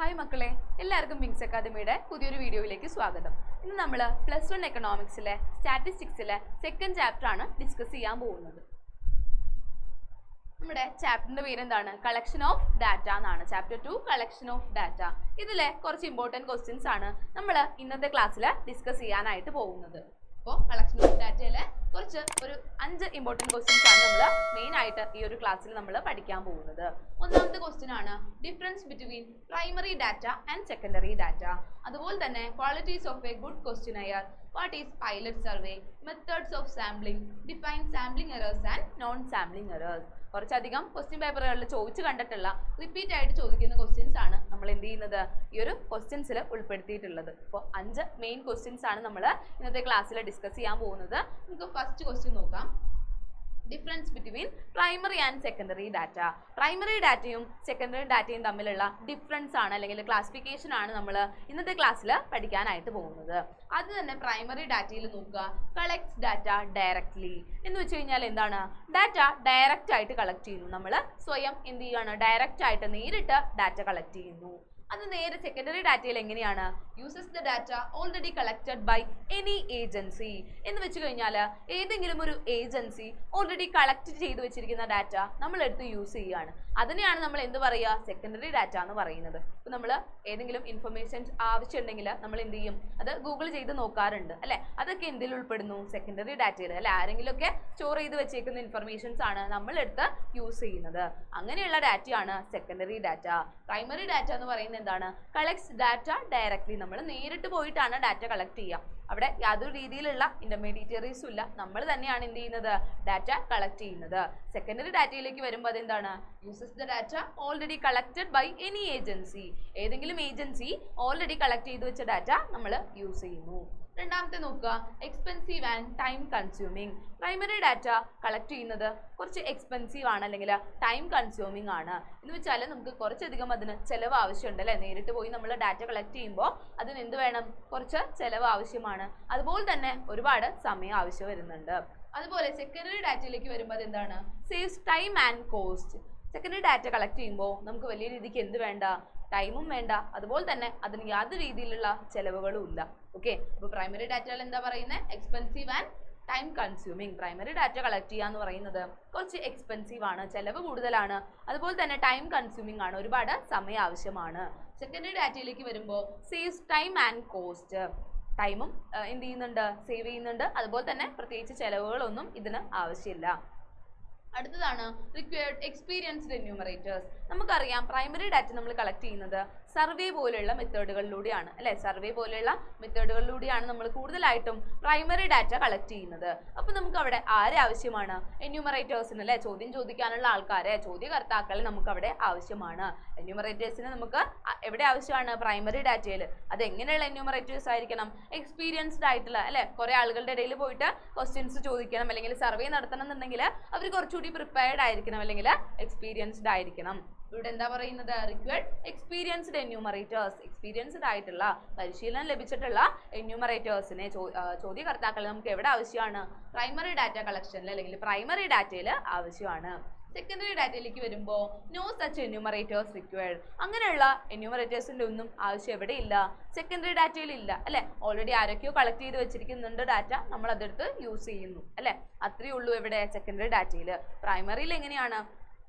Hi മക്കളെ, എല്ലാവർക്കും wings അക്കാദമിയുടെ പുതിയൊരു വീഡിയോയിലേക്ക് സ്വാഗതം. ഇന്ന് നമ്മൾ +1 എക്കണോമിക്സിലെ സ്റ്റാറ്റിസ്റ്റിക്സിലെ സെക്കൻഡ് ചാപ്റ്റർ ആണ് ഡിസ്കസ് ചെയ്യാൻ പോകുന്നത്. നമ്മുടെ ചാപ്റ്ററിന്റെ പേര് എന്താണ്? കളക്ഷൻ ഓഫ് ഡാറ്റ എന്നാണ്. Chapter 2 collection of data. ഇതിലെ കുറച്ച് ഇമ്പോർട്ടൻറ്റ് ക്വസ്റ്റ്യൻസ് ആണ് നമ്മൾ ഇന്നത്തെ ക്ലാസ്സിൽ ഡിസ്കസ് ചെയ്യാനായിട്ട് പോകുന്നത്. അപ്പോൾ കളക്ഷൻ ഓഫ് ഡാറ്റയിലെ ഒരു 5 ഇമ്പോർട്ടൻറ്റ് ക്വസ്റ്റ്യൻസ് ആണ് നമ്മൾ മെയിൻ ആയിട്ട് ഈ ഒരു ക്ലാസ്സിൽ നമ്മൾ പഠിക്കാൻ പോകുന്നത്. ഒന്നാമത്തെ ക്വസ്റ്റ്യൻ ആണ് difference between primary data and secondary data. അതുപോലെ തന്നെ qualities of A good questionnaire, what is pilot survey, methods of sampling, define sampling errors and non sampling errors. കുറച്ചധികം ക്വസ്റ്റ്യൻ പേപ്പറുകളിൽ ചോദിച്ചു കണ്ടിട്ടുള്ള റിപ്പീറ്റ് ആയിട്ട് ചോദിക്കുന്ന ക്വസ്റ്റ്യൻസ് ആണ് നമ്മൾ എന്ത് ചെയ്യുന്നത്, ഈ ഒരു ക്വസ്റ്റ്യൻസിൽ ഉൾപ്പെടുത്തിയിട്ടുള്ളത്. അപ്പോൾ 5 മെയിൻ ക്വസ്റ്റ്യൻസ് ആണ് നമ്മൾ ഇന്നത്തെ ക്ലാസ്സിൽ ഡിസ്കസ് ചെയ്യാൻ പോകുന്നത്. നമുക്ക് ഫസ്റ്റ് ക്വസ്റ്റ്യൻ നോക്കാം. Difference between primary and secondary data. Primary ഡാറ്റയും സെക്കൻഡറി ഡാറ്റയും തമ്മിലുള്ള ഡിഫറൻസ് ആണ് അല്ലെങ്കിൽ ക്ലാസിഫിക്കേഷൻ ആണ് നമ്മൾ ഇന്നത്തെ ക്ലാസ്സിൽ പഠിക്കാനായിട്ട് പോകുന്നത്. അത് തന്നെ പ്രൈമറി ഡാറ്റയിൽ നോക്കുക, കളക്ട്സ് ഡാറ്റ ഡയറക്ട്ലി എന്ന് വെച്ച് കഴിഞ്ഞാൽ എന്താണ്? ഡാറ്റ ഡയറക്റ്റ് ആയിട്ട് കളക്ട് ചെയ്യുന്നു. നമ്മൾ സ്വയം എന്ത് ചെയ്യുകയാണ്? ഡയറക്റ്റ് ആയിട്ട് നേരിട്ട് ഡാറ്റ കളക്ട് ചെയ്യുന്നു. അത് നേരെ സെക്കൻഡറി ഡാറ്റയിൽ എങ്ങനെയാണ്? Uses the data already collected by any agency എന്ന് വെച്ച് കഴിഞ്ഞാൽ ഏതെങ്കിലും ഒരു ഏജൻസി ഓൾറെഡി കളക്ട് ചെയ്ത് വെച്ചിരിക്കുന്ന ഡാറ്റ നമ്മൾ എടുത്ത് യൂസ് ചെയ്യുകയാണ്. അതിനെയാണ് നമ്മൾ എന്ത് പറയുക? സെക്കൻഡറി ഡാറ്റ എന്ന് പറയുന്നത്. ഇപ്പം നമ്മൾ ഏതെങ്കിലും ഇൻഫർമേഷൻ ആവശ്യമുണ്ടെങ്കിൽ നമ്മൾ എന്ത് ചെയ്യും? അത് ഗൂഗിൾ ചെയ്ത് നോക്കാറുണ്ട് അല്ലേ? അതൊക്കെ എന്തിൽ ഉൾപ്പെടുന്നു? സെക്കൻഡറി ഡാറ്റയിൽ അല്ലെ? ആരെങ്കിലുമൊക്കെ സ്റ്റോർ ചെയ്ത് വെച്ചേക്കുന്ന ഇൻഫർമേഷൻസ് ആണ് നമ്മളെടുത്ത് യൂസ് ചെയ്യുന്നത്. അങ്ങനെയുള്ള ഡാറ്റയാണ് സെക്കൻഡറി ഡാറ്റ. പ്രൈമറി ഡാറ്റ എന്ന് പറയുന്നത് എന്താണ്? Collects data directly. നമ്മൾ നേരിട്ട് പോയിട്ടാണ് ഡാറ്റ കളക്ട് ചെയ്യുക. അവിടെ യാതൊരു രീതിയിലുള്ള ഇന്റർമീഡിയറ്ററീസും ഇല്ല. നമ്മൾ തന്നെയാണ് എന്ത് ചെയ്യുന്നത്? ഡാറ്റ കളക്ട് ചെയ്യുന്നത്. സെക്കൻഡറി ഡാറ്റയിലേക്ക് വരുമ്പോൾ അതെന്താണ്? Uses the data already collected by any agency. ഏതെങ്കിലും ഏജൻസി ഓൾറെഡി കളക്ട് ചെയ്ത് വെച്ച ഡാറ്റ നമ്മൾ യൂസ് ചെയ്യുന്നു. രണ്ടാമത്തെ നോക്കുക, expensive and time consuming. Primary data collect ചെയ്യുന്നത് കുറച്ച് എക്സ്പെൻസീവ് ആണ് അല്ലെങ്കിൽ ടൈം കൺസ്യൂമിങ് ആണ്. എന്ന് വെച്ചാൽ നമുക്ക് കുറച്ചധികം അതിന് ചിലവ് ആവശ്യമുണ്ട് അല്ലേ? നേരിട്ട് പോയി നമ്മൾ ഡാറ്റ കളക്ട് ചെയ്യുമ്പോൾ അതിന് എന്ത് വേണം? കുറച്ച് ചിലവ് ആവശ്യമാണ്. അതുപോലെ തന്നെ ഒരുപാട് സമയം ആവശ്യം വരുന്നുണ്ട്. അതുപോലെ സെക്കൻഡറി ഡാറ്റയിലേക്ക് വരുമ്പോൾ അതെന്താണ്? Saves time and cost. Secondary data collect ചെയ്യുമ്പോൾ നമുക്ക് വലിയ രീതിക്ക് എന്ത് വേണ്ട? ടൈമും വേണ്ട, അതുപോലെ തന്നെ അതിന് യാതൊരു രീതിയിലുള്ള ചിലവുകളും ഇല്ല. ഓക്കെ, അപ്പോൾ പ്രൈമറി ഡാറ്റകൾ എന്താ പറയുന്നത്? Expensive and time consuming. Primary data collect ചെയ്യുക എന്ന് പറയുന്നത് കുറച്ച് എക്സ്പെൻസീവ് ആണ്, ചിലവ് കൂടുതലാണ്, അതുപോലെ തന്നെ ടൈം കൺസ്യൂമിങ് ആണ്, ഒരുപാട് സമയം ആവശ്യമാണ്. സെക്കൻഡറി ഡാറ്റയിലേക്ക് വരുമ്പോൾ സേവ്സ് ടൈം ആൻഡ് കോസ്റ്റ്. ടൈമും എന്ത് ചെയ്യുന്നുണ്ട്? സേവ് ചെയ്യുന്നുണ്ട്, അതുപോലെ തന്നെ പ്രത്യേകിച്ച് ചിലവുകളൊന്നും ഇതിന് ആവശ്യമില്ല. അടുത്തതാണ് റിക്വയർഡ് എക്സ്പീരിയൻസ്ഡ് എന്യൂമറേറ്റേഴ്സ്. നമുക്കറിയാം പ്രൈമറി ഡാറ്റ നമ്മൾ കളക്ട് ചെയ്യുന്നത് സർവേ പോലെയുള്ള മെത്തേഡുകളിലൂടെയാണ് അല്ലേ? സർവേ പോലെയുള്ള മെത്തേഡുകളിലൂടെയാണ് നമ്മൾ കൂടുതലായിട്ടും പ്രൈമറി ഡാറ്റ കളക്ട് ചെയ്യുന്നത്. അപ്പോൾ നമുക്ക് അവിടെ ആരെ ആവശ്യമാണ്? എന്യൂമറേറ്റേഴ്സിന് അല്ലേ? ചോദ്യം ചോദിക്കാനുള്ള ആൾക്കാരെ, ചോദ്യകർത്താക്കളെ നമുക്ക് അവിടെ ആവശ്യമാണ്. എന്യൂമറേറ്റേഴ്സിന് നമുക്ക് എവിടെ ആവശ്യമാണ്? പ്രൈമറി ഡാറ്റയിൽ. അത് എങ്ങനെയുള്ള എന്യൂമറേറ്റേഴ്സ് ആയിരിക്കണം? എക്സ്പീരിയൻസ്ഡ് ആയിട്ടുള്ള അല്ലേ? കുറേ ആളുകളുടെ ഇടയിൽ പോയിട്ട് ക്വസ്റ്റ്യൻസ് ചോദിക്കണം അല്ലെങ്കിൽ സർവേ നടത്തണം എന്നുണ്ടെങ്കിൽ അവർ കുറച്ചുകൂടി പ്രിപ്പയർഡ് ആയിരിക്കണം അല്ലെങ്കിൽ എക്സ്പീരിയൻസ്ഡ് ആയിരിക്കണം. ഇവിടെ എന്താ പറയുന്നത്? Required experienced enumerators. എക്സ്പീരിയൻസ്ഡ് ആയിട്ടുള്ള പരിശീലനം ലഭിച്ചിട്ടുള്ള എന്യൂമറേറ്റേഴ്സിനെ ചോദ്യകർത്താക്കളെ നമുക്ക് എവിടെ ആവശ്യമാണ്? പ്രൈമറി ഡാറ്റ കളക്ഷനിൽ അല്ലെങ്കിൽ പ്രൈമറി ഡാറ്റയിൽ ആവശ്യമാണ്. സെക്കൻഡറി ഡാറ്റയിലേക്ക് വരുമ്പോൾ നോ സച്ച് എന്യൂമറേറ്റേഴ്സ് റിക്വയർഡ്. അങ്ങനെയുള്ള എന്യൂമറേറ്റേഴ്സിൻ്റെ ഒന്നും ആവശ്യം എവിടെയില്ല? സെക്കൻഡറി ഡാറ്റയിൽ ഇല്ല അല്ലേ? ഓൾറെഡി ആരൊക്കെയോ കളക്ട് ചെയ്ത് വെച്ചിരിക്കുന്നുണ്ട് ഡാറ്റ, നമ്മൾ അതെടുത്ത് യൂസ് ചെയ്യുന്നു അല്ലേ? അത്രയേ ഉള്ളൂ എവിടെ? സെക്കൻഡറി ഡാറ്റയിൽ. പ്രൈമറിയിൽ എങ്ങനെയാണ്?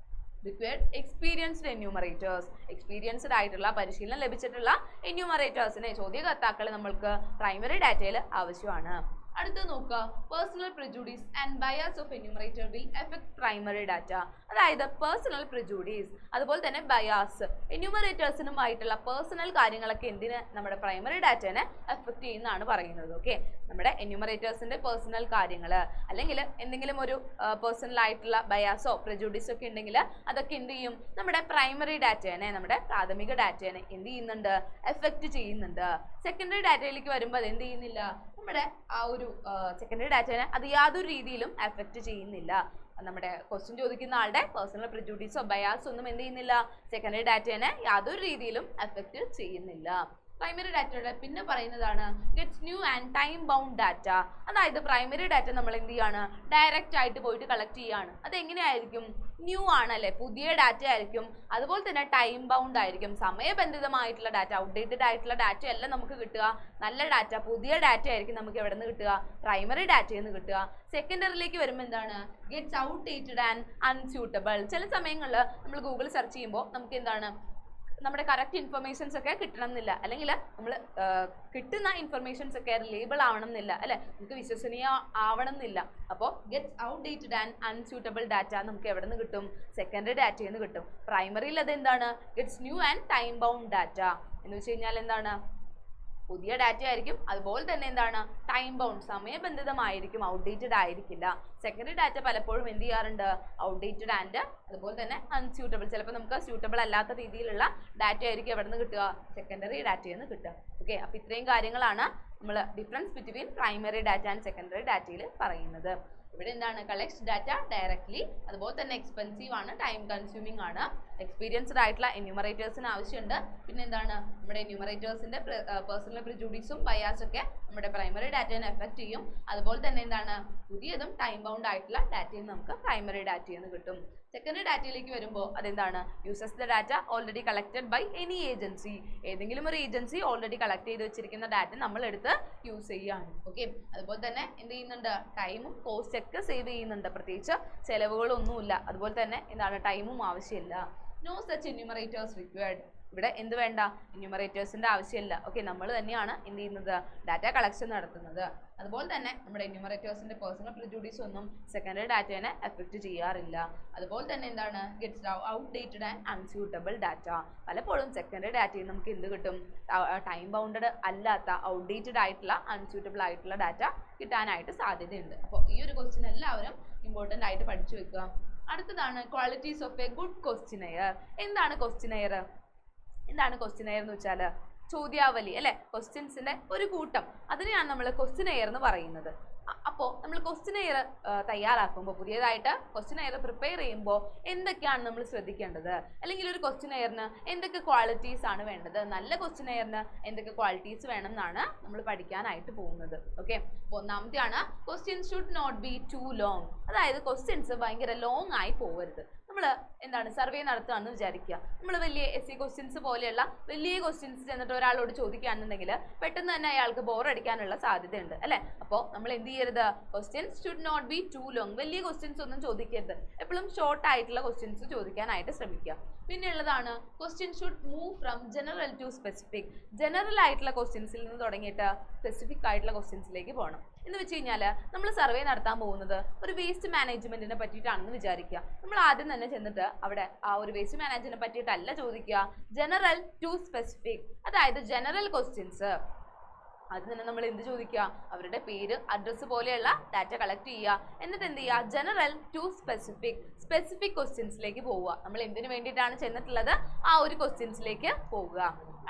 Required experienced enumerators. എക്സ്പീരിയൻസ്ഡ് ആയിട്ടുള്ള പരിശീലനം ലഭിച്ചിട്ടുള്ള എന്യൂമറേറ്റേഴ്സിനെ ചോദ്യകർത്താക്കളെ നമ്മൾക്ക് പ്രൈമറി ഡാറ്റയിൽ ആവശ്യമാണ്. അടുത്ത നോക്കുക, personal prejudice and bias of enumerator will effect primary data. അതായത് പേഴ്സണൽ പ്രിജുഡീസ് അതുപോലെ തന്നെ ബയാസ്, എന്യൂമറേറ്റേഴ്സിനുമായിട്ടുള്ള പേഴ്സണൽ കാര്യങ്ങളൊക്കെ എന്തിന് നമ്മുടെ പ്രൈമറി ഡാറ്റനെ എഫക്ട് ചെയ്യുന്നതാണ് പറയുന്നത്. ഓക്കെ, നമ്മുടെ എന്യൂമറേറ്റേഴ്സിന്റെ പേഴ്സണൽ കാര്യങ്ങൾ അല്ലെങ്കിൽ എന്തെങ്കിലും ഒരു പേഴ്സണൽ ആയിട്ടുള്ള ബയാസോ പ്രിജുഡീസോ ഒക്കെ ഉണ്ടെങ്കിൽ അതൊക്കെ എന്ത് ചെയ്യും? നമ്മുടെ പ്രൈമറി ഡാറ്റേനെ, നമ്മുടെ പ്രാഥമിക ഡാറ്റേനെ എന്ത് ചെയ്യുന്നുണ്ട്? എഫക്ട് ചെയ്യുന്നുണ്ട്. സെക്കൻഡറി ഡാറ്റയിലേക്ക് വരുമ്പോൾ അത് എന്ത് ചെയ്യുന്നില്ല? നമ്മുടെ ആ ഒരു സെക്കൻഡറി ഡാറ്റേനെ അത് യാതൊരു രീതിയിലും എഫക്ട് ചെയ്യുന്നില്ല. നമ്മുടെ ക്വസ്റ്റ്യൻ ചോദിക്കുന്ന ആളുടെ പേഴ്സണൽ പ്രിജുഡീസോ ബയാസോ ഒന്നും എന്ത് ചെയ്യുന്നില്ല? സെക്കൻഡറി ഡാറ്റേനെ യാതൊരു രീതിയിലും എഫക്ട് ചെയ്യുന്നില്ല. പ്രൈമറി ഡാറ്റയുടെ പിന്നെ പറയുന്നതാണ് gets new and time bound data. അതായത് പ്രൈമറി ഡാറ്റ നമ്മൾ എന്ത് ചെയ്യാണ്, ഡയറക്റ്റ് ആയിട്ട് പോയിട്ട് കളക്ട് ചെയ്യാണ്. അതെങ്ങനെയായിരിക്കും, ന്യൂ ആണല്ലേ, പുതിയ ഡാറ്റ ആയിരിക്കും. അതുപോലെ തന്നെ ടൈം ബൗണ്ട് ആയിരിക്കും, സമയബന്ധിതമായിട്ടുള്ള ഡാറ്റ. ഔട്ട്ഡേറ്റഡ് ആയിട്ടുള്ള ഡാറ്റ അല്ല നമുക്ക് കിട്ടുക, നല്ല ഡാറ്റ, പുതിയ ഡാറ്റ ആയിരിക്കും നമുക്ക് എവിടെ നിന്ന് കിട്ടുക, പ്രൈമറി ഡാറ്റയിൽ നിന്ന് കിട്ടുക. സെക്കൻഡറിയിലേക്ക് വരുമ്പോൾ എന്താണ്, ഗെറ്റ്സ് ഔട്ട്ഡേറ്റഡ് ആൻഡ് അൺസ്യൂട്ടബിൾ. ചില സമയങ്ങളിൽ നമ്മൾ ഗൂഗിൾ സെർച്ച് ചെയ്യുമ്പോൾ നമുക്ക് എന്താണ്, നമ്മുടെ കറക്റ്റ് ഇൻഫർമേഷൻസ് ഒക്കെ കിട്ടണം എന്നില്ല, അല്ലെങ്കിൽ നമ്മൾ കിട്ടുന്ന ഇൻഫർമേഷൻസ് ഒക്കെ റിലയബിൾ ആവണം എന്നില്ല, അല്ലെ, നമുക്ക് വിശ്വസനീയ ആവണം എന്നില്ല. അപ്പോൾ gets outdated and unsuitable data നമുക്ക് എവിടെ നിന്ന് കിട്ടും, സെക്കൻഡറി ഡാറ്റയിൽ നിന്ന് കിട്ടും. പ്രൈമറിയിൽ അത് എന്താണ്, gets new and time bound data എന്ന് വെച്ച് കഴിഞ്ഞാൽ എന്താണ്, പുതിയ ഡാറ്റ ആയിരിക്കും. അതുപോലെ തന്നെ എന്താണ്, ടൈം ബൗണ്ട്, സമയബന്ധിതമായിരിക്കും, ഔട്ട്ഡേറ്റഡ് ആയിരിക്കില്ല. സെക്കൻഡറി ഡാറ്റ പലപ്പോഴും എന്ത് ചെയ്യാറുണ്ട്, ഔട്ട്ഡേറ്റഡ് ആൻഡ് അതുപോലെ തന്നെ അൺസ്യൂട്ടബിൾ. ചിലപ്പോൾ നമുക്ക് സ്യൂട്ടബിൾ അല്ലാത്ത രീതിയിലുള്ള ഡാറ്റ ആയിരിക്കും എവിടെ നിന്ന് കിട്ടുക, സെക്കൻഡറി ഡാറ്റയിൽ നിന്ന് കിട്ടുക. ഓക്കെ, അപ്പോൾ ഇത്രയും കാര്യങ്ങളാണ് നമ്മൾ difference between primary data and secondary ഡാറ്റയിൽ പറയുന്നത്. ഇവിടെ എന്താണ്, കളക്ട്സ് ഡാറ്റ ഡയറക്ട്ലി, അതുപോലെ തന്നെ എക്സ്പെൻസീവ് ആണ്, ടൈം കൺസ്യൂമിംഗ് ആണ്, എക്സ്പീരിയൻസ്ഡ് ആയിട്ടുള്ള എന്യൂമറേറ്റേഴ്സിന് ആവശ്യമുണ്ട്. പിന്നെ എന്താണ്, നമ്മുടെ എന്യൂമറേറ്റേഴ്സിന്റെ പേഴ്സണൽ പ്രിജുഡീസും ബയാസും ഒക്കെ നമ്മുടെ പ്രൈമറി ഡാറ്റയെ എഫക്ട് ചെയ്യും. അതുപോലെ തന്നെ എന്താണ്, പുതിയതും ടൈം ബൗണ്ട് ആയിട്ടുള്ള ഡാറ്റയും നമുക്ക് പ്രൈമറി ഡാറ്റയിൽ നിന്ന് കിട്ടും. സെക്കൻഡറി ഡാറ്റയിലേക്ക് വരുമ്പോൾ അതെന്താണ്, uses the data already collected by any agency. ഏതെങ്കിലും ഒരു ഏജൻസി ഓൾറെഡി കളക്ട് ചെയ്ത് വെച്ചിരിക്കുന്ന ഡാറ്റ നമ്മൾ എടുത്ത് യൂസ് ചെയ്യുകയാണ്. ഓക്കെ, അതുപോലെ തന്നെ എന്ത് ചെയ്യുന്നുണ്ട്, ടൈമും കോസ്റ്റ് ഒക്കെ സേവ് ചെയ്യുന്നുണ്ട്, പ്രത്യേകിച്ച് ചിലവുകളൊന്നുമില്ല. അതുപോലെ തന്നെ എന്താണ്, ടൈമും ആവശ്യമില്ല. No such enumerators required. ഇവിടെ എന്ത് വേണ്ട, എന്യൂമറേറ്റേഴ്സിന്റെ ആവശ്യമില്ല. ഓക്കെ, നമ്മൾ തന്നെയാണ് എന്ത് ചെയ്യുന്നത്, ഡാറ്റ കളക്ഷൻ നടത്തുന്നത്. അതുപോലെ തന്നെ നമ്മുടെ എന്യൂമറേറ്റേഴ്സിന്റെ പേഴ്സണൽ പ്രിജുഡീസ് ഒന്നും സെക്കൻഡറി ഡാറ്റയെ എഫക്ട് ചെയ്യാറില്ല. അതുപോലെ തന്നെ എന്താണ്, gets outdated and unsuitable data. പലപ്പോഴും സെക്കൻഡറി ഡാറ്റയിൽ നമുക്ക് എന്ത് കിട്ടും, ടൈം ബൗണ്ടഡ് അല്ലാത്ത, ഔട്ട്ഡേറ്റഡ് ആയിട്ടുള്ള, അൺസ്യൂട്ടബിൾ ആയിട്ടുള്ള ഡാറ്റ കിട്ടാനായിട്ട് സാധ്യതയുണ്ട്. അപ്പോൾ ഈ ഒരു ക്വസ്റ്റ്യൻ എല്ലാവരും ഇമ്പോർട്ടൻ്റ് ആയിട്ട് പഠിച്ചു വെക്കുക. അടുത്തതാണ് qualities of A good questionnaire. എന്താണ് ക്വസ്റ്റ്യനെയർ? എന്താണ് ക്വസ്റ്റ്യനെയർ എന്ന് വെച്ചാൽ ചോദ്യാവലി, അല്ലെ, ക്വസ്റ്റ്യൻസിന്റെ ഒരു കൂട്ടം, അതിനെയാണ് നമ്മൾ ക്വസ്റ്റ്യനെയർ എന്ന് പറയുന്നത്. അപ്പോൾ നമ്മൾ ക്വസ്റ്റ്യനെയർ തയ്യാറാക്കുമ്പോൾ, പുതിയതായിട്ട് ക്വസ്റ്റ്യനെയർ പ്രിപ്പയർ ചെയ്യുമ്പോൾ എന്തൊക്കെയാണ് നമ്മൾ ശ്രദ്ധിക്കേണ്ടത്, അല്ലെങ്കിൽ ഒരു ക്വസ്റ്റ്യനെയറിന് എന്തൊക്കെ ക്വാളിറ്റീസ് ആണ് വേണ്ടത്, നല്ല ക്വസ്റ്റ്യനെയറിന് എന്തൊക്കെ ക്വാളിറ്റീസ് വേണം എന്നാണ് നമ്മൾ പഠിക്കാനായിട്ട് പോകുന്നത്. ഓക്കെ, അപ്പോൾ ഒന്നാമത്തെയാണ് questions should not be too long. അതായത് ക്വസ്റ്റ്യൻസ് ഭയങ്കര ലോങ് ആയി പോകരുത്. നമ്മൾ എന്താണ്, സർവേ നടത്തുകയാണെന്ന് വിചാരിക്കുക. നമ്മൾ വലിയ SE ക്വസ്റ്റ്യൻസ് പോലെയുള്ള വലിയ ക്വസ്റ്റ്യൻസ് ചെന്നിട്ട് ഒരാളോട് ചോദിക്കുകയാണെന്നുണ്ടെങ്കിൽ പെട്ടെന്ന് തന്നെ അയാൾക്ക് ബോറടിക്കാനുള്ള സാധ്യതയുണ്ട്, അല്ലേ. അപ്പോൾ നമ്മൾ എന്ത് ചെയ്യരുത്, questions should not be too long. വലിയ ക്വസ്റ്റ്യൻസ് ഒന്നും ചോദിക്കരുത്, എപ്പോഴും ഷോർട്ട് ആയിട്ടുള്ള ക്വസ്റ്റ്യൻസ് ചോദിക്കാനായിട്ട് ശ്രമിക്കുക. പിന്നെ ഉള്ളതാണ് question should move from general to specific. General ആയിട്ടുള്ള ക്വസ്റ്റ്യൻസിൽ നിന്ന് തുടങ്ങിയിട്ട് സ്പെസിഫിക് ആയിട്ടുള്ള ക്വസ്റ്റ്യൻസിലേക്ക് പോകണം. എന്ന് വെച്ച് കഴിഞ്ഞാൽ നമ്മൾ സർവേ നടത്താൻ പോകുന്നത് ഒരു വേസ്റ്റ് മാനേജ്മെന്റിനെ പറ്റിയിട്ടാണെന്ന് വിചാരിക്കുക. നമ്മൾ ആദ്യം തന്നെ ചെന്നിട്ട് അവിടെ ആ ഒരു വേസ്റ്റ് മാനേജ്മെന്റിനെ പറ്റിയിട്ടല്ല ചോദിക്കുക, ജനറൽ ടു സ്പെസിഫിക്. അതായത് ജനറൽ ക്വസ്റ്റ്യൻസ്, അത് തന്നെ നമ്മൾ എന്ത് ചോദിക്കുക, അവരുടെ പേര്, അഡ്രസ്സ് പോലെയുള്ള ഡാറ്റ കളക്ട് ചെയ്യുക. എന്നിട്ട് എന്ത് ചെയ്യുക, ജനറൽ ടു സ്പെസിഫിക് ക്വസ്റ്റ്യൻസിലേക്ക് പോവുക. നമ്മൾ എന്തിനു വേണ്ടിയിട്ടാണ് ചെന്നിട്ടുള്ളത്, ആ ഒരു ക്വസ്റ്റ്യൻസിലേക്ക് പോവുക.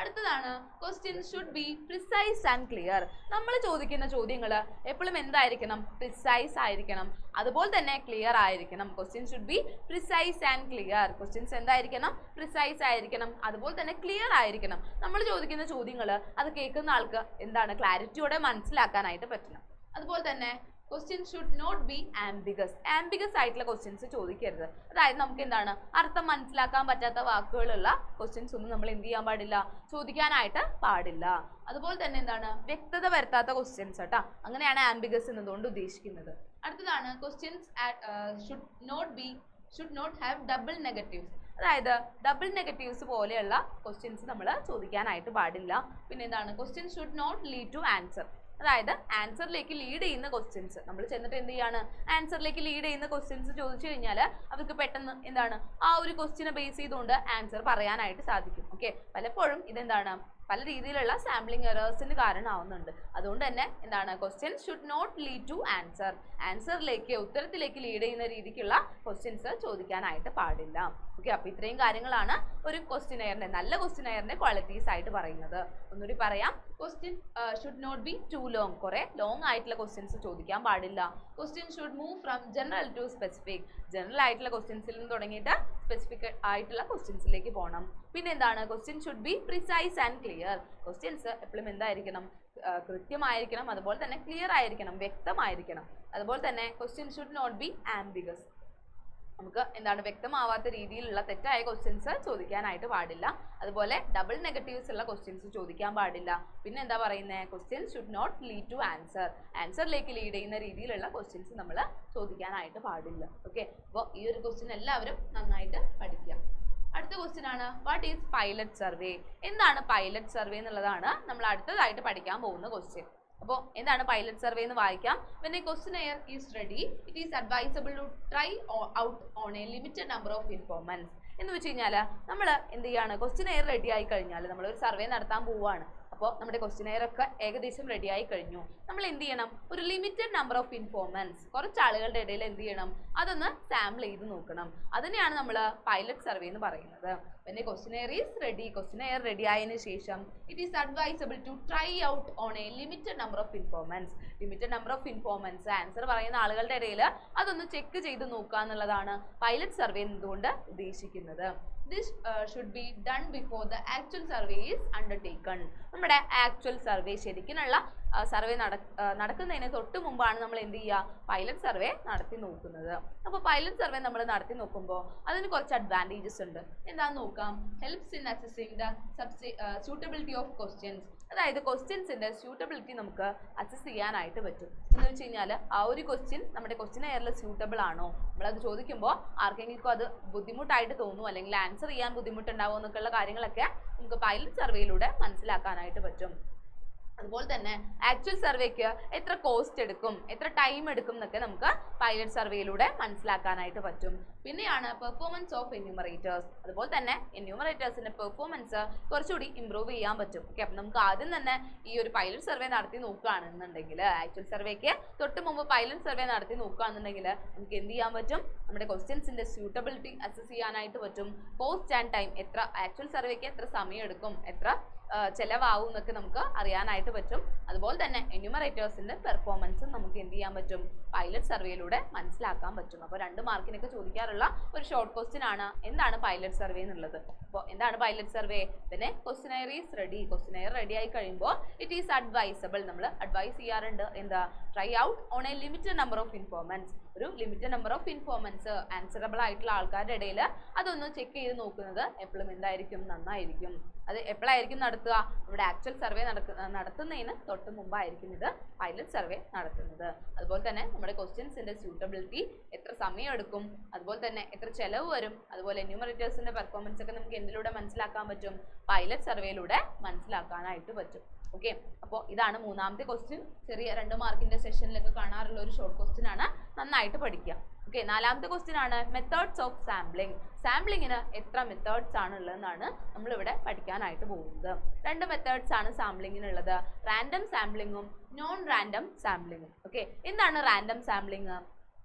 അടുത്തതാണ് questions should be precise and clear. നമ്മൾ ചോദിക്കുന്ന ചോദ്യങ്ങൾ എപ്പോഴും എന്തായിരിക്കണം, പ്രിസൈസ് ആയിരിക്കണം, അതുപോലെ തന്നെ ക്ലിയർ ആയിരിക്കണം. Question should be precise and clear. Questions എന്തായിരിക്കണം, പ്രിസൈസ് ആയിരിക്കണം, അതുപോലെ തന്നെ ക്ലിയർ ആയിരിക്കണം. നമ്മൾ ചോദിക്കുന്ന ചോദ്യങ്ങൾ അത് കേൾക്കുന്ന ആൾക്ക് എന്താണ്, ക്ലാരിറ്റിയോടെ മനസ്സിലാക്കാനായിട്ട് പറ്റണം. അതുപോലെ തന്നെ question should not be ambiguous ആയിട്ടുള്ള ക്വസ്റ്റ്യൻസ് ചോദിക്കരുത്. അതായത് നമുക്ക് എന്താണ്, അർത്ഥം മനസ്സിലാക്കാൻ പറ്റാത്ത വാക്കുകളുള്ള ക്വസ്റ്റ്യൻസ് ഒന്നും നമ്മൾ എന്ത് ചെയ്യാൻ പാടില്ല, ചോദിക്കാനായിട്ട് പാടില്ല. അതുപോലെ തന്നെ എന്താണ്, വ്യക്തത വരുത്താത്ത ക്വസ്റ്റ്യൻസ് കേട്ടോ, അങ്ങനെയാണ് ആംബിഗസ് എന്നതുകൊണ്ട് ഉദ്ദേശിക്കുന്നത്. അടുത്തതാണ് questions should not have double negatives. അതായത് ഡബിൾ നെഗറ്റീവ്സ് പോലെയുള്ള ക്വസ്റ്റ്യൻസ് നമ്മൾ ചോദിക്കാനായിട്ട് പാടില്ല. പിന്നെ എന്താണ്, question should not lead to answer. അതായത് ആൻസറിലേക്ക് ലീഡ് ചെയ്യുന്ന ക്വസ്റ്റ്യൻസ്, നമ്മൾ ചെന്നിട്ട് എന്ത് ചെയ്യാണ്, ആൻസറിലേക്ക് ലീഡ് ചെയ്യുന്ന ക്വസ്റ്റ്യൻസ് ചോദിച്ചു കഴിഞ്ഞാൽ അവർക്ക് പെട്ടെന്ന് എന്താണ്, ആ ഒരു ക്വസ്റ്റ്യനെ ബേസ് ചെയ്തുകൊണ്ട് ആൻസർ പറയാനായിട്ട് സാധിക്കും. ഓക്കെ, പലപ്പോഴും ഇതെന്താണ്, പല രീതിയിലുള്ള സാമ്പിളിംഗ് എറേഴ്സിന് കാരണമാവുന്നുണ്ട്. അതുകൊണ്ട് തന്നെ എന്താണ്, question should not lead to ആൻസറിലേക്ക്, ഉത്തരത്തിലേക്ക് ലീഡ് ചെയ്യുന്ന രീതിക്കുള്ള ക്വസ്റ്റ്യൻസ് ചോദിക്കാനായിട്ട് പാടില്ല. ഓക്കെ, അപ്പോൾ ഇത്രയും കാര്യങ്ങളാണ് ഒരു ക്വസ്റ്റ്യനെയറിന്റെ, നല്ല ക്വസ്റ്റ്യനെയറിന്റെ ക്വാളിറ്റീസ് ആയിട്ട് പറയുന്നത്. ഒന്നുകൂടി പറയാം, question should not be too long. കുറെ ലോങ് ആയിട്ടുള്ള ക്വസ്റ്റ്യൻസ് ചോദിക്കാൻ പാടില്ല. Question should move from general to specific. General ആയിട്ടുള്ള ക്വസ്റ്റ്യൻസിൽ നിന്ന് തുടങ്ങിയിട്ട് സ്പെസിഫിക് ആയിട്ടുള്ള ക്വസ്റ്റ്യൻസിലേക്ക് പോകണം. പിന്നെ എന്താണ് question should be precise and clear. Questions എപ്പോഴും എന്തായിരിക്കണം, കൃത്യമായിരിക്കണം, അതുപോലെ തന്നെ ക്ലിയർ ആയിരിക്കണം, വ്യക്തമായിരിക്കണം. അതുപോലെ തന്നെ question should not be ambiguous. നമുക്ക് എന്താണ് വ്യക്തമാവാത്ത രീതിയിലുള്ള തെറ്റായ ക്വസ്റ്റ്യൻസ് ചോദിക്കാനായിട്ട് പാടില്ല. അതുപോലെ ഡബിൾ നെഗറ്റീവ്സ് ഉള്ള ക്വസ്റ്റ്യൻസ് ചോദിക്കാൻ പാടില്ല. പിന്നെ എന്താ പറയുന്നത്, question should not lead to answer. ആൻസറിലേക്ക് ലീഡ് ചെയ്യുന്ന രീതിയിലുള്ള ക്വസ്റ്റ്യൻസ് നമ്മൾ ചോദിക്കാനായിട്ട് പാടില്ല. ഓക്കെ, അപ്പോൾ ഈ ഒരു ക്വസ്റ്റ്യൻ എല്ലാവരും നന്നായിട്ട് പഠിക്കുക. അടുത്ത ക്വസ്റ്റ്യൻ ആണ്, വാട്ട് ഈസ് പൈലറ്റ് സർവേ? എന്താണ് പൈലറ്റ് സർവേ എന്നുള്ളതാണ് നമ്മൾ അടുത്തതായിട്ട് പഠിക്കാൻ പോകുന്ന ക്വസ്റ്റ്യൻ. അപ്പോൾ എന്താണ് പൈലറ്റ് സർവേ എന്ന് വായിക്കാം. when a questionnaire is ready, it is advisable to try out on a limited number of informants. എന്ന് വെച്ച് കഴിഞ്ഞാൽ നമ്മൾ എന്ത് ചെയ്യാണ്, ക്വസ്റ്റ്യനെയർ റെഡി ആയി കഴിഞ്ഞാൽ നമ്മളൊരു സർവേ നടത്താൻ പോവുകയാണ്. അപ്പോൾ നമ്മുടെ ക്വസ്റ്റ്യനെയർ ഒക്കെ ഏകദേശം റെഡി ആയി കഴിഞ്ഞു. നമ്മൾ എന്ത് ചെയ്യണം, ഒരു ലിമിറ്റഡ് നമ്പർ ഓഫ് ഇൻഫോർമൻസ്, കുറച്ച് ആളുകളുടെ ഇടയിൽ എന്ത് ചെയ്യണം, അതൊന്ന് സാമ്പിൾ ചെയ്ത് നോക്കണം. അതിനെയാണ് നമ്മൾ പൈലറ്റ് സർവേ എന്ന് പറയുന്നത്. when a questionnaire is ready, questionnaire ready ആയതിനു ശേഷം it is advisable to try out on a limited number of informants. Limited number of informants, answer പറയുന്ന ആളുകളുടെ ഇടയിൽ അതൊന്ന് ചെക്ക് ചെയ്ത് നോക്കുക എന്നുള്ളതാണ് പൈലറ്റ് സർവേ എന്നതുകൊണ്ട് ഉദ്ദേശിക്കുന്നത്. This should be done before the actual survey is undertaken. നമ്മുടെ ആക്ച്വൽ സർവേ, ശരിക്കുള്ള സർവേ നടക്കുന്നതിന് തൊട്ട് മുമ്പാണ് നമ്മൾ എന്ത് ചെയ്യുക, പൈലറ്റ് സർവേ നടത്തി നോക്കുന്നത്. അപ്പോൾ പൈലറ്റ് സർവേ നമ്മൾ നടത്തി നോക്കുമ്പോൾ അതിന് കുറച്ച് അഡ്വാൻറ്റേജസ് ഉണ്ട്. എന്താണെന്ന് നോക്കാം. Helps in assessing the suitability of questions. അതായത് ക്വസ്റ്റ്യൻസിൻ്റെ സ്യൂട്ടബിലിറ്റി നമുക്ക് അസസ് ചെയ്യാനായിട്ട് പറ്റും. എന്ന് വെച്ച് കഴിഞ്ഞാൽ ആ ഒരു ക്വസ്റ്റ്യൻ നമ്മുടെ ക്വസ്റ്റ്യനെയറിൽ സ്യൂട്ടബിൾ ആണോ, നമ്മളത് ചോദിക്കുമ്പോൾ ആർക്കെങ്കിലും അത് ബുദ്ധിമുട്ടായിട്ട് തോന്നുമോ അല്ലെങ്കിൽ ആൻസർ ചെയ്യാൻ ബുദ്ധിമുട്ടുണ്ടാവുമോ എന്നൊക്കെയുള്ള കാര്യങ്ങളൊക്കെ നമുക്ക് പൈലറ്റ് സർവേയിലൂടെ മനസ്സിലാക്കാനായിട്ട് പറ്റും. അതുപോലെ തന്നെ ആക്ച്വൽ സർവേക്ക് എത്ര കോസ്റ്റ് എടുക്കും, എത്ര ടൈം എടുക്കും എന്നൊക്കെ നമുക്ക് പൈലറ്റ് സർവേയിലൂടെ മനസ്സിലാക്കാനായിട്ട് പറ്റും. പിന്നെയാണ് പെർഫോമൻസ് ഓഫ് എന്യൂമറേറ്റേഴ്സ്. അതുപോലെ തന്നെ എന്യൂമറേറ്റേഴ്സിന്റെ പെർഫോമൻസ് കുറച്ചുകൂടി ഇമ്പ്രൂവ് ചെയ്യാൻ പറ്റും. ഓക്കെ, അപ്പം നമുക്ക് ആദ്യം തന്നെ ഈ ഒരു പൈലറ്റ് സർവേ നടത്തി നോക്കുകയാണെന്നുണ്ടെങ്കിൽ, ആക്ച്വൽ സർവേക്ക് തൊട്ട് മുമ്പ് പൈലറ്റ് സർവേ നടത്തി നോക്കുകയാണെന്നുണ്ടെങ്കിൽ നമുക്ക് എന്ത് ചെയ്യാൻ പറ്റും, നമ്മുടെ ക്വസ്റ്റ്യൻസിന്റെ സ്യൂട്ടബിലിറ്റി അസസ് ചെയ്യാനായിട്ട് പറ്റും. കോസ്റ്റ് ആൻഡ് ടൈം, എത്ര ആക്ച്വൽ സർവേക്ക് എത്ര സമയം എടുക്കും, എത്ര ചിലവാകും എന്നൊക്കെ നമുക്ക് അറിയാനായിട്ട് പറ്റും. അതുപോലെ തന്നെ എന്യൂമറേറ്റേഴ്സിന്റെ പെർഫോമൻസും നമുക്ക് എന്ത് ചെയ്യാൻ പറ്റും, പൈലറ്റ് സർവേയിലൂടെ മനസ്സിലാക്കാൻ പറ്റും. അപ്പോൾ 2 മാർക്കിനൊക്കെ ചോദിക്കാറുള്ള ഒരു ഷോർട്ട് ക്വസ്റ്റ്യൻ ആണ് എന്താണ് പൈലറ്റ് സർവേ എന്നുള്ളത്. അപ്പോൾ എന്താണ് പൈലറ്റ് സർവേ? പിന്നെ questionnaire is ready. Questionnaire ready ആയി കഴിയുമ്പോൾ ഇറ്റ് ഈസ് അഡ്വൈസബിൾ, നമ്മൾ അഡ്വൈസ് ചെയ്യാറുണ്ട് എന്താ, try out on a limited number of informants. ഒരു limited number of informants answerable ആയിട്ടുള്ള ആൾക്കാരുടെ ഇടയിൽ അതൊന്ന് ചെക്ക് ചെയ്ത് നോക്കുന്നത് എപ്പോഴും എന്തായിരിക്കും, നന്നായിരിക്കും. അത് എപ്പോഴായിരിക്കും നടത്തുക, നമ്മുടെ ആക്ച്വൽ സർവേ നടത്തുന്നതിന് തൊട്ട് മുമ്പായിരിക്കും ഇത് പൈലറ്റ് സർവേ നടത്തുന്നത്. അതുപോലെ തന്നെ നമ്മുടെ ക്വസ്റ്റ്യൻസിന്റെ സ്യൂട്ടബിലിറ്റി, എത്ര സമയം എടുക്കും, അതുപോലെ തന്നെ എത്ര ചെലവ് വരും, അതുപോലെ എന്യൂമറേറ്റേഴ്സിന്റെ പെർഫോമൻസ് ഒക്കെ നമുക്ക് എന്തിലൂടെ മനസ്സിലാക്കാൻ പറ്റും, പൈലറ്റ് സർവേയിലൂടെ മനസ്സിലാക്കാനായിട്ട് പറ്റും. ഓക്കെ, അപ്പോൾ ഇതാണ് മൂന്നാമത്തെ ക്വസ്റ്റ്യൻ. ചെറിയ 2 മാർക്കിന്റെ സെഷനിലൊക്കെ കാണാറുള്ള ഒരു ഷോർട്ട് ക്വസ്റ്റ്യൻ ആണ്, നന്നായിട്ട് പഠിക്കുക. ഓക്കെ, 4ാമത്തെ ക്വസ്റ്റ്യൻ ആണ് മെത്തേഡ്സ് ഓഫ് സാമ്പിളിംഗ്. സാമ്പിളിങ്ങിന് എത്ര മെത്തേഡ്സ് ആണ് ഉള്ളതെന്നാണ് നമ്മളിവിടെ പഠിക്കാനായിട്ട് പോകുന്നത്. 2 മെത്തേഡ്സ് ആണ് സാമ്പിളിങ്ങിനുള്ളത്, റാൻഡം സാമ്പിളിങ്ങും നോൺ റാൻഡം സാമ്പിളിങ്ങും. ഓക്കെ, എന്താണ് random sampling?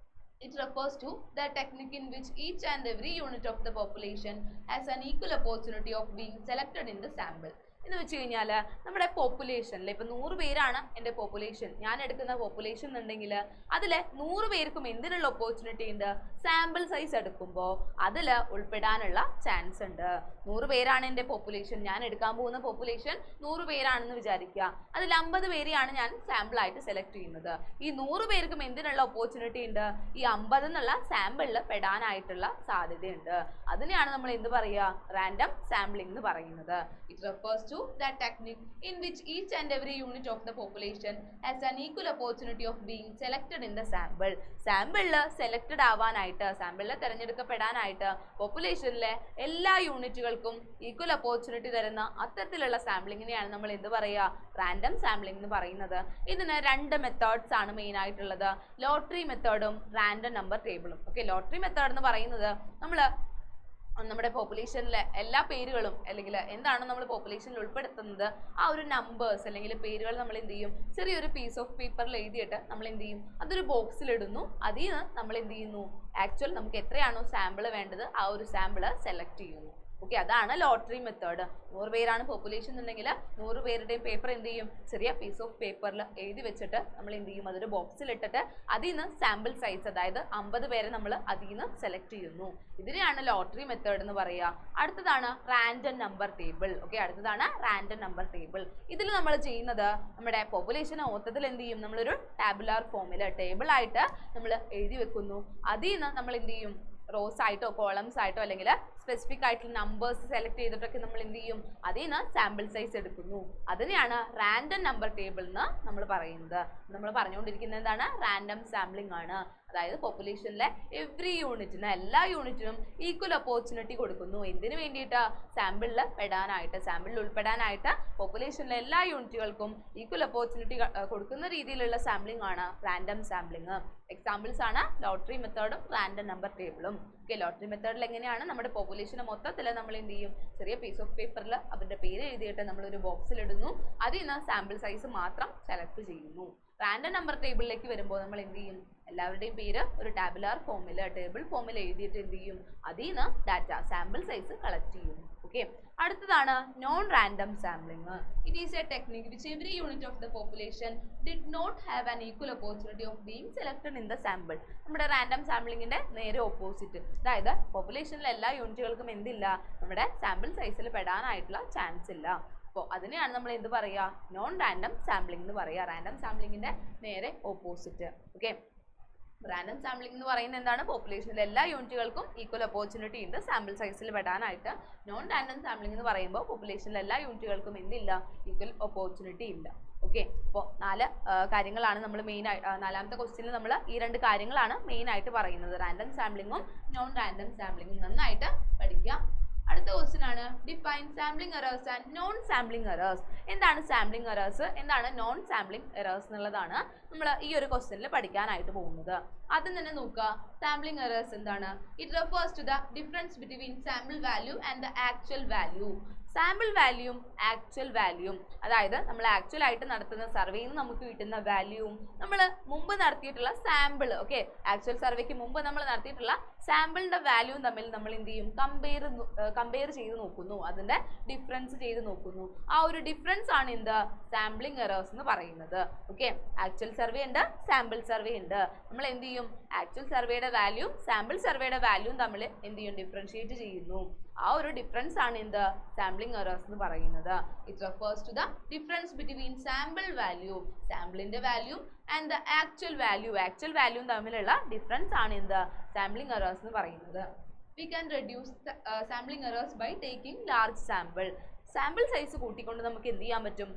It refers to the technique in which each and every unit of the population has an equal opportunity of being selected in the sample. എന്ന് വെച്ച് കഴിഞ്ഞാൽ നമ്മുടെ പോപ്പുലേഷനിൽ ഇപ്പോൾ 100 പേരാണ് എൻ്റെ population, ഞാൻ എടുക്കുന്ന പോപ്പുലേഷൻ എന്നുണ്ടെങ്കിൽ അതിൽ 100 പേർക്കും എന്തിനുള്ള ഓപ്പർച്യൂണിറ്റി ഉണ്ട്, സാമ്പിൾ സൈസ് എടുക്കുമ്പോൾ അതിൽ ഉൾപ്പെടാനുള്ള ചാൻസ് ഉണ്ട്. 100 പേരാണ് എൻ്റെ പോപ്പുലേഷൻ, ഞാൻ എടുക്കാൻ പോകുന്ന പോപ്പുലേഷൻ 100 പേരാണെന്ന് വിചാരിക്കുക. അതിൽ 50 പേരെയാണ് ഞാൻ സാമ്പിളായിട്ട് സെലക്ട് ചെയ്യുന്നത്. ഈ 100 പേർക്കും എന്തിനുള്ള ഓപ്പർച്യൂണിറ്റി ഉണ്ട്, ഈ 50 എന്നുള്ള സാമ്പിളിൽ പെടാനായിട്ടുള്ള സാധ്യതയുണ്ട്. അതിനെയാണ് നമ്മൾ എന്ത് പറയുക, റാൻഡം സാമ്പിളിംഗ് എന്ന് പറയുന്നത്. It refers to that technique in which each and every unit of the population has an equal opportunity of being selected in the sample. സാമ്പിളിൽ സെലക്റ്റഡ് ആവാനായിട്ട്, സാമ്പിളിൽ തിരഞ്ഞെടുക്കപ്പെടാനായിട്ട് പോപ്പുലേഷനിലെ എല്ലാ യൂണിറ്റുകൾക്കും ഈക്വൽ ഓപ്പർച്യൂണിറ്റി തരുന്ന അത്തരത്തിലുള്ള സാമ്പിളിങ്ങിനെയാണ് നമ്മൾ എന്ത് പറയുക, റാൻഡം സാമ്പിളിംഗ് എന്ന് പറയുന്നത്. ഇതിന് 2 മെത്തേഡ്സ് ആണ് മെയിൻ ആയിട്ടുള്ളത്, ലോട്ടറി മെത്തേഡും റാൻഡം നമ്പർ ടേബിളും. ഓക്കെ, ലോട്ടറി മെത്തേഡ് എന്ന് പറയുന്നത് നമ്മൾ നമ്മുടെ പോപ്പുലേഷനിലെ എല്ലാ പേരുകളും അല്ലെങ്കിൽ എന്താണ് നമ്മൾ പോപ്പുലേഷനിൽ ഉൾപ്പെടുത്തുന്നത് ആ ഒരു നമ്പേഴ്സ് അല്ലെങ്കിൽ പേരുകൾ നമ്മൾ എന്ത് ചെയ്യും, ചെറിയൊരു പീസ് ഓഫ് പേപ്പറിൽ എഴുതിയിട്ട് നമ്മൾ എന്ത് ചെയ്യും, അതൊരു ബോക്സിൽ ഇടുന്നു. അതിൽ നിന്ന് നമ്മൾ എന്ത് ചെയ്യുന്നു, ആക്ച്വൽ നമുക്ക് എത്രയാണോ സാമ്പിൾ വേണ്ടത് ആ ഒരു സാമ്പിൾ സെലക്ട് ചെയ്യുന്നു. ഓക്കെ, അതാണ് ലോട്ടറി മെത്തേഡ്. 100 പേരാണ് പോപ്പുലേഷൻ എന്നുണ്ടെങ്കിൽ 100 പേരുടെയും പേപ്പർ എന്ത് ചെയ്യും, ചെറിയ പീസ് ഓഫ് പേപ്പറിൽ എഴുതി വെച്ചിട്ട് നമ്മൾ എന്ത് ചെയ്യും, അതൊരു ബോക്സിൽ ഇട്ടിട്ട് അതിൽ നിന്ന് സാമ്പിൾ സൈസ്, അതായത് 50 പേരെ നമ്മൾ അതിൽ നിന്ന് സെലക്ട് ചെയ്യുന്നു. ഇതിനെയാണ് ലോട്ടറി മെത്തേഡ് എന്ന് പറയുക. അടുത്തതാണ് റാൻഡം നമ്പർ ടേബിൾ. ഓക്കെ, അടുത്തതാണ് റാൻഡം നമ്പർ ടേബിൾ. ഇതിൽ നമ്മൾ ചെയ്യുന്നത് നമ്മുടെ പോപ്പുലേഷൻ മൊത്തത്തിൽ എന്ത് ചെയ്യും, നമ്മളൊരു ടാബുലാർ ഫോമിൽ ടേബിൾ ആയിട്ട് നമ്മൾ എഴുതി വെക്കുന്നു. അതിൽ നിന്ന് നമ്മൾ എന്ത് ചെയ്യും, റോസ് ആയിട്ടോ കോളംസ് ആയിട്ടോ അല്ലെങ്കിൽ സ്പെസിഫിക് ആയിട്ടുള്ള നമ്പേഴ്സ് സെലക്ട് ചെയ്തിട്ടൊക്കെ നമ്മൾ എന്ത് ചെയ്യും, അതിൽ നിന്ന് സാമ്പിൾ സൈസ് എടുക്കുന്നു. അതിനെയാണ് റാൻഡം നമ്പർ ടേബിൾ എന്ന് നമ്മൾ പറയുന്നത്. നമ്മൾ പറഞ്ഞുകൊണ്ടിരിക്കുന്നത് എന്താണ്, റാൻഡം സാമ്പിളിംഗ് ആണ്. അതായത് പോപ്പുലേഷനിലെ എവറി യൂണിറ്റിന്, എല്ലാ യൂണിറ്റിനും ഈക്വൽ ഓപ്പർച്യൂണിറ്റി കൊടുക്കുന്നു. എന്തിനു വേണ്ടിയിട്ട്, സാമ്പിളിൽ പെടാനായിട്ട്, സാമ്പിളിൽ ഉൾപ്പെടാനായിട്ട് പോപ്പുലേഷനിലെ എല്ലാ യൂണിറ്റുകൾക്കും ഈക്വൽ ഓപ്പർച്യൂണിറ്റി കൊടുക്കുന്ന രീതിയിലുള്ള സാമ്പിളിംഗ് ആണ് റാൻഡം സാമ്പിളിംഗ്. എക്സാമ്പിൾസ് ആണ് ലോട്ടറി മെത്തേഡും റാൻഡം നമ്പർ ടേബിളും. ഓക്കെ, ലോട്ടറി മെത്തേഡിൽ എങ്ങനെയാണ്, നമ്മുടെ പോപ്പുലേഷനെ മൊത്തത്തിൽ നമ്മൾ എന്ത് ചെയ്യും, ചെറിയ പീസ് ഓഫ് പേപ്പറിൽ അവരുടെ പേര് എഴുതിയിട്ട് നമ്മളൊരു ബോക്സിൽ ഇടുന്നു. അതിൽ നിന്ന് സാമ്പിൾ സൈസ് മാത്രം സെലക്ട് ചെയ്യുന്നു. റാൻഡം നമ്പർ ടേബിളിലേക്ക് വരുമ്പോൾ നമ്മൾ എന്ത് ചെയ്യും, എല്ലാവരുടെയും പേര് ഒരു ടാബുലാർ ഫോമിൽ, ടേബിൾ ഫോമിൽ എഴുതിയിട്ട് എന്ത് ചെയ്യും, അതിൽ നിന്ന് ഡാറ്റ സാമ്പിൾ സൈസ് കളക്ട് ചെയ്യും. ഓക്കെ, അടുത്തതാണ് non random sampling. It is a technique which every unit of the population did not have an equal opportunity of being selected in the sample. നമ്മുടെ random സാമ്പിളിങ്ങിന്റെ നേരെ opposite. അതായത് പോപ്പുലേഷനിലെ എല്ലാ യൂണിറ്റുകൾക്കും എന്തില്ല, നമ്മുടെ sample സൈസിൽ പെടാനായിട്ടുള്ള ചാൻസ് ഇല്ല. അപ്പോൾ അതിനെയാണ് നമ്മൾ എന്ത് പറയുക, നോൺ റാൻഡം സാമ്പിളിംഗ് എന്ന് പറയുക. റാൻഡം സാമ്പിളിങ്ങിന്റെ നേരെ ഓപ്പോസിറ്റ്. ഓക്കെ, റാൻഡം സാമ്പിളിംഗ് എന്ന് പറയുന്നത് എന്താണ്, പോപ്പുലേഷനിലെ എല്ലാ യൂണിറ്റുകൾക്കും ഈക്വൽ ഓപ്പർച്യൂണിറ്റി ഉണ്ട് സാമ്പിൾ സൈസിൽ പെടാനായിട്ട്. നോൺ റാൻഡം സാമ്പിളിംഗ് എന്ന് പറയുമ്പോൾ പോപ്പുലേഷനിലെ എല്ലാ യൂണിറ്റുകൾക്കും എന്തില്ല, ഈക്വൽ ഓപ്പർച്യൂണിറ്റി ഇല്ല. ഓക്കെ, അപ്പോൾ 4 കാര്യങ്ങളാണ് നമ്മൾ നാലാമത്തെ ക്വസ്റ്റ്യനിൽ നമ്മൾ ഈ 2 കാര്യങ്ങളാണ് മെയിൻ ആയിട്ട് പറയുന്നത്, റാൻഡം സാമ്പിളിങ്ങും നോൺ റാൻഡം സാമ്പിളിങ്ങും. നന്നായിട്ട് പഠിക്കുക. അടുത്ത ക്വസ്റ്റ്യൻ ആണ് define sampling errors and non sampling errors. എന്താണ് സാമ്പിളിംഗ് എറേഴ്സ്, എന്താണ് നോൺ സാമ്പിളിംഗ് എറേഴ്സ് എന്നുള്ളതാണ് നമ്മൾ ഈ ഒരു ക്വസ്റ്റ്യനിൽ പഠിക്കാനായിട്ട് പോകുന്നത്. ആദ്യം തന്നെ നോക്കുക, സാമ്പിളിംഗ് എറേഴ്സ് എന്താണ്. It refers to the difference between sample value and the actual value. Sample വാല്യൂയും ആക്ച്വൽ വാല്യൂയും, അതായത് നമ്മൾ ആക്ച്വൽ ആയിട്ട് നടത്തുന്ന സർവേയിൽ നിന്ന് നമുക്ക് കിട്ടുന്ന വാല്യൂവും നമ്മൾ മുമ്പ് നടത്തിയിട്ടുള്ള സാമ്പിൾ, ഓക്കെ, ആക്ച്വൽ സർവേക്ക് മുമ്പ് നമ്മൾ നടത്തിയിട്ടുള്ള സാമ്പിളിന്റെ വാല്യൂവും തമ്മിൽ നമ്മൾ എന്ത് ചെയ്യും, കമ്പയർ ചെയ്ത് നോക്കുന്നു, അതിന്റെ ഡിഫറൻസ് ചെയ്ത് നോക്കുന്നു. ആ ഒരു ഡിഫറൻസ് ആണ് എന്ത്, സാമ്പിളിംഗ് എറേഴ്സ് എന്ന് പറയുന്നത്. ഓക്കെ, ആക്ച്വൽ സർവേ ഉണ്ട്, സാമ്പിൾ സർവേ ഉണ്ട്. നമ്മൾ എന്ത് ചെയ്യും, ആക്ച്വൽ സർവേയുടെ വാല്യൂ സാമ്പിൾ സർവേയുടെ വാല്യൂവും തമ്മിൽ എന്ത് ചെയ്യും, ഡിഫറൻഷിയേറ്റ് ചെയ്യുന്നു. ആ ഒരു ഡിഫറൻസ് ആണ് എന്ത്, സാമ്പിളിംഗ് എറേഴ്സ് എന്ന് പറയുന്നത്. It refers to the difference between sample value, സാമ്പിളിന്റെ value and the actual value, actual വാല്യൂവും തമ്മിലുള്ള ഡിഫറൻസ് ആണ് എന്ത്, സാമ്പിളിംഗ് എറേഴ്സ് എന്ന് പറയുന്നത്. We can reduce sampling errors by taking large sample. Sample size കൂട്ടിക്കൊണ്ട് നമുക്ക് എന്ത് ചെയ്യാൻ പറ്റും,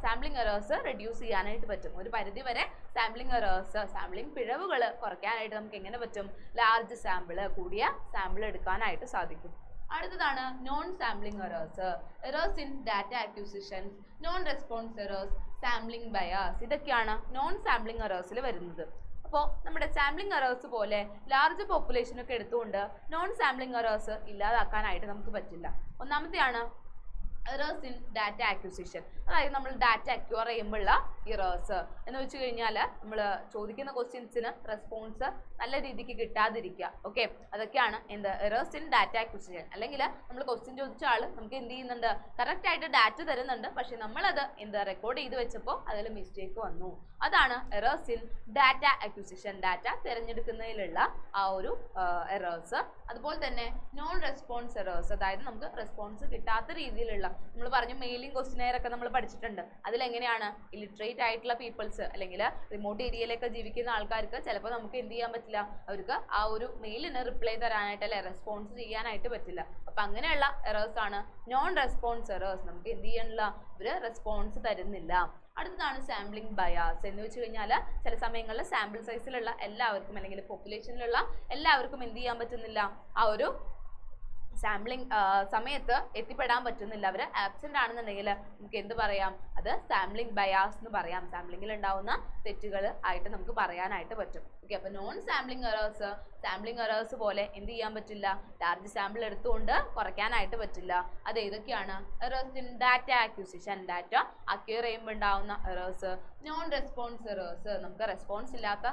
സാമ്പിളിംഗ് എറേഴ്സ് റെഡ്യൂസ് ചെയ്യാനായിട്ട് പറ്റും. ഒരു പരിധി വരെ സാമ്പിളിംഗ് എറേഴ്സ്, സാമ്പിളിംഗ് പിഴവുകൾ കുറയ്ക്കാനായിട്ട് നമുക്ക് എങ്ങനെ പറ്റും, ലാർജ് സാമ്പിൾ, കൂടിയ സാമ്പിൾ എടുക്കാനായിട്ട് സാധിക്കും. അടുത്തതാണ് non sampling errors. Errors in data acquisitions, non response errors, sampling bias. ഇതൊക്കെയാണ് നോൺ സാമ്പിളിംഗ് എറേഴ്സിൽ വരുന്നത്. അപ്പോൾ നമ്മുടെ സാമ്പിളിംഗ് എറേഴ്സ് പോലെ ലാർജ് പോപ്പുലേഷനൊക്കെ എടുത്തുകൊണ്ട് നോൺ സാമ്പിളിംഗ് എറേഴ്സ് ഇല്ലാതാക്കാനായിട്ട് നമുക്ക് പറ്റില്ല. ഒന്നാമത്തെയാണ് എറേഴ്സ് ഇൻ ഡാറ്റ അക്വിസിഷൻ, അതായത് നമ്മൾ ഡാറ്റ അക്വയർ ചെയ്യുമ്പോഴുള്ള എറേഴ്സ് എന്ന് വെച്ച് കഴിഞ്ഞാൽ നമ്മൾ ചോദിക്കുന്ന ക്വസ്റ്റ്യൻസിന് റെസ്പോൺസ് നല്ല രീതിക്ക് കിട്ടാതിരിക്കുക. ഓക്കെ, അതൊക്കെയാണ് എന്ത്, എറേഴ്സ് ഇൻ ഡാറ്റ അക്വിസിഷൻ. അല്ലെങ്കിൽ നമ്മൾ ക്വസ്റ്റ്യൻ ചോദിച്ച ആൾ നമുക്ക് എന്ത് ചെയ്യുന്നുണ്ട്, കറക്റ്റ് ആയിട്ട് ഡാറ്റ തരുന്നുണ്ട്, പക്ഷെ നമ്മളത് എന്ത് റെക്കോർഡ് ചെയ്ത് വെച്ചപ്പോൾ അതിൽ മിസ്റ്റേക്ക് വന്നു. അതാണ് errors in data acquisition, data തിരഞ്ഞെടുക്കുന്നതിലുള്ള ആ ഒരു എറേഴ്സ്. അതുപോലെ തന്നെ നോൺ റെസ്പോൺസ് എറേഴ്സ്, അതായത് നമുക്ക് റെസ്പോൺസ് കിട്ടാത്ത രീതിയിലുള്ള, നമ്മൾ പറഞ്ഞു മെയിലിംഗ് ക്വസ്റ്റ്യനെയർ ഒക്കെ നമ്മൾ പഠിച്ചിട്ടുണ്ട്. അതിലെങ്ങനെയാണ് ഇലിറ്ററേറ്റ് ആയിട്ടുള്ള പീപ്പിൾസ് അല്ലെങ്കിൽ റിമോട്ട് ഏരിയയിലൊക്കെ ജീവിക്കുന്ന ആൾക്കാർക്ക് ചിലപ്പോൾ നമുക്ക് എന്ത് ചെയ്യാൻ പറ്റില്ല, അവർക്ക് ആ ഒരു മെയിലിന് റിപ്ലൈ തരാനായിട്ട് അല്ലെ റെസ്പോൺസ് ചെയ്യാനായിട്ട് പറ്റില്ല. അപ്പം അങ്ങനെയുള്ള എറേഴ്സ് ആണ് നോൺ റെസ്പോൺസ് എറേഴ്സ്. നമുക്ക് എന്ത് ചെയ്യാനുള്ള, അവർ റെസ്പോൺസ് തരുന്നില്ല. അടുത്തതാണ് സാമ്പിളിംഗ് ബയാസ്. എന്ന് വെച്ച് കഴിഞ്ഞാൽ ചില സമയങ്ങളിൽ സാമ്പിൾ സൈസിലുള്ള എല്ലാവർക്കും അല്ലെങ്കിൽ പോപ്പുലേഷനിലുള്ള എല്ലാവർക്കും എന്ത് ചെയ്യാൻ പറ്റുന്നില്ല, ആ ഒരു സാമ്പിളിംഗ് സമയത്ത് എത്തിപ്പെടാൻ പറ്റുന്നില്ല, അവർ ആബ്സെന്റ് ആണെന്നുണ്ടെങ്കിൽ നമുക്ക് എന്ത് പറയാം, അത് സാമ്പിളിംഗ് ബയാസ് എന്ന് പറയാം. സാമ്പിളിംഗിൽ ഉണ്ടാവുന്ന തെറ്റുകൾ ആയിട്ട് നമുക്ക് പറയാനായിട്ട് പറ്റും. ഓക്കെ, അപ്പോൾ non sampling errors sampling errors പോലെ എന്ത് ചെയ്യാൻ പറ്റില്ല, ലാർജ് സാമ്പിൾ എടുത്തുകൊണ്ട് കുറയ്ക്കാനായിട്ട് പറ്റില്ല. അത് ഏതൊക്കെയാണ്, errors in data acquisition, data acquire ചെയ്യുമ്പോൾ ഉണ്ടാവുന്ന എറേഴ്സ്. നോൺ റെസ്പോൺസ് എറേഴ്സ്, നമുക്ക് റെസ്പോൺസ് ഇല്ലാത്ത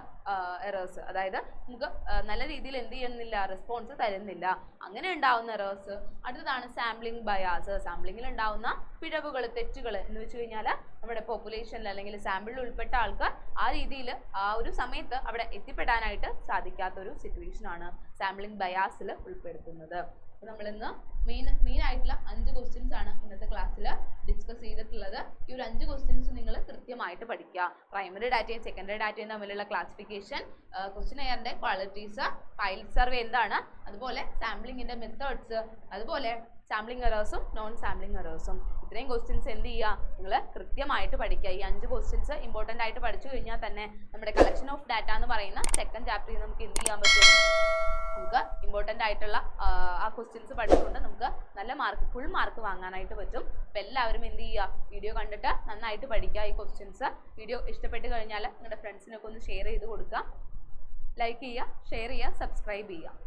എറേഴ്സ്, അതായത് നമുക്ക് നല്ല രീതിയിൽ എന്ത് ചെയ്യുന്നില്ല, റെസ്പോൺസ് തരുന്നില്ല, അങ്ങനെ ഉണ്ടാവുന്ന എറേഴ്സ്. അടുത്തതാണ് സാമ്പിളിംഗ് ബയാസ്, സാമ്പിളിങ്ങിൽ ഉണ്ടാവുന്ന പിഴവുകൾ, തെറ്റുകൾ എന്ന് വെച്ച് കഴിഞ്ഞാൽ നമ്മുടെ പോപ്പുലേഷനിൽ അല്ലെങ്കിൽ സാമ്പിളിൽ ഉൾപ്പെട്ട ആൾക്ക് ആ രീതിയിൽ ആ ഒരു സമയത്ത് അവിടെ എത്തിപ്പെടാനായിട്ട് സാധിക്കാത്ത ഒരു സിറ്റുവേഷൻ ആണ് സാമ്പിളിംഗ് ബയാസിൽ ഉൾപ്പെടുത്തുന്നത്. അപ്പോൾ നമ്മളിന്ന് മെയിൻ ആയിട്ടുള്ള 5 ക്വസ്റ്റ്യൻസ് ആണ് ഇന്നത്തെ ക്ലാസ്സിൽ ഡിസ്കസ് ചെയ്തിട്ടുള്ളത്. ഈ ഒരു 5 ക്വസ്റ്റ്യൻസ് നിങ്ങൾ കൃത്യമായിട്ട് പഠിക്കുക. പ്രൈമറി ഡാറ്റയും സെക്കൻഡറി ഡാറ്റയും തമ്മിലുള്ള ക്ലാസിഫിക്കേഷൻ, ക്വസ്റ്റ്യനെയറിന്റെ ക്വാളിറ്റീസ്, ഫൈൽ സർവേ എന്താണ്, അതുപോലെ സാമ്പിളിങ്ങിന്റെ മെത്തേഡ്സ്, അതുപോലെ സാമ്പിളിംഗ് എറേഴ്സും നോൺ സാമ്പിളിംഗ് എറേഴ്സും. ഇത്രയും ക്വസ്റ്റ്യൻസ് എന്ത് ചെയ്യുക, നിങ്ങൾ കൃത്യമായിട്ട് പഠിക്കുക. ഈ 5 ക്വസ്റ്റ്യൻസ് ഇമ്പോർട്ടൻ്റ് ആയിട്ട് പഠിച്ചു കഴിഞ്ഞാൽ തന്നെ നമ്മുടെ കളക്ഷൻ ഓഫ് ഡാറ്റ എന്ന് പറയുന്ന സെക്കൻഡ് ചാപ്റ്ററിൽ നമുക്ക് എന്ത് ചെയ്യാൻ പറ്റും, നമുക്ക് ഇമ്പോർട്ടൻ്റ് ആയിട്ടുള്ള ആ ക്വസ്റ്റ്യൻസ് പഠിച്ചുകൊണ്ട് നമുക്ക് നല്ല മാർക്ക്, ഫുൾ മാർക്ക് വാങ്ങാനായിട്ട് പറ്റും. അപ്പോൾ എല്ലാവരും എന്ത് ചെയ്യുക, വീഡിയോ കണ്ടിട്ട് നന്നായിട്ട് പഠിക്കുക ഈ ക്വസ്റ്റ്യൻസ്. വീഡിയോ ഇഷ്ടപ്പെട്ട് കഴിഞ്ഞാൽ നിങ്ങളുടെ ഫ്രണ്ട്സിനൊക്കെ ഒന്ന് ഷെയർ ചെയ്ത് കൊടുക്കുക. ലൈക്ക് ചെയ്യുക, ഷെയർ ചെയ്യുക, സബ്സ്ക്രൈബ് ചെയ്യുക.